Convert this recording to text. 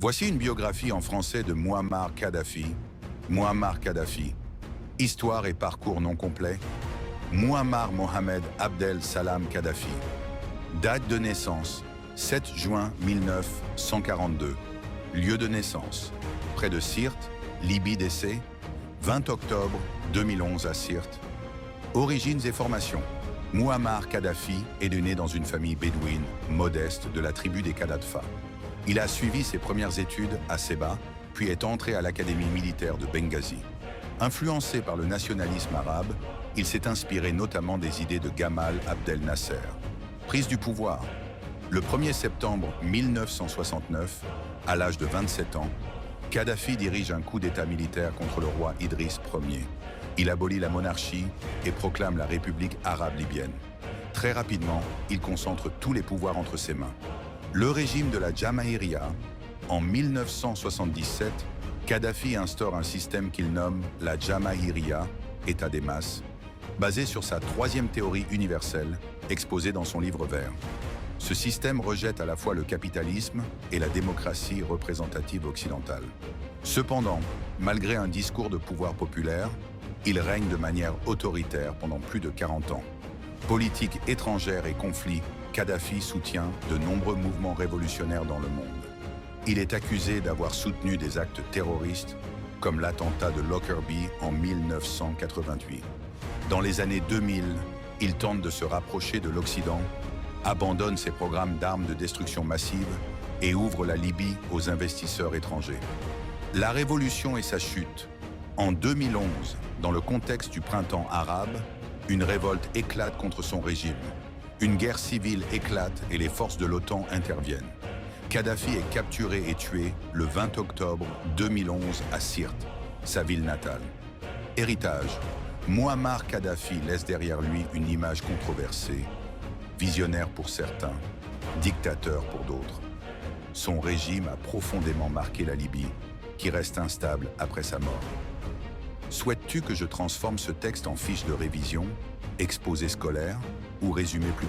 Voici une biographie en français de Mouammar Kadhafi. Mouammar Kadhafi. Histoire et parcours non complet. Mouammar Mohamed Abdel Salam Kadhafi. Date de naissance, 7 juin 1942. Lieu de naissance, près de Sirte, Libye décès, 20 octobre 2011 à Sirte. Origines et formations. Mouammar Kadhafi est né dans une famille bédouine, modeste, de la tribu des Kadhafa. Il a suivi ses premières études à Sebha, puis est entré à l'académie militaire de Benghazi. Influencé par le nationalisme arabe, il s'est inspiré notamment des idées de Gamal Abdel Nasser. Prise du pouvoir. Le 1er septembre 1969, à l'âge de 27 ans, Kadhafi dirige un coup d'État militaire contre le roi Idriss Ier. Il abolit la monarchie et proclame la République arabe libyenne. Très rapidement, il concentre tous les pouvoirs entre ses mains. Le régime de la Jamahiria, en 1977, Kadhafi instaure un système qu'il nomme la Jamahiria, État des masses, basé sur sa troisième théorie universelle, exposée dans son livre vert. Ce système rejette à la fois le capitalisme et la démocratie représentative occidentale. Cependant, malgré un discours de pouvoir populaire, il règne de manière autoritaire pendant plus de 40 ans. Politique étrangère et conflits, Kadhafi soutient de nombreux mouvements révolutionnaires dans le monde. Il est accusé d'avoir soutenu des actes terroristes, comme l'attentat de Lockerbie en 1988. Dans les années 2000, il tente de se rapprocher de l'Occident, abandonne ses programmes d'armes de destruction massive et ouvre la Libye aux investisseurs étrangers. La révolution et sa chute. En 2011, dans le contexte du printemps arabe, une révolte éclate contre son régime. Une guerre civile éclate et les forces de l'OTAN interviennent. Kadhafi est capturé et tué le 20 octobre 2011 à Sirte, sa ville natale. Héritage. Mouammar Kadhafi laisse derrière lui une image controversée, visionnaire pour certains, dictateur pour d'autres. Son régime a profondément marqué la Libye, qui reste instable après sa mort. Souhaites-tu que je transforme ce texte en fiche de révision, exposé scolaire ou résumé plus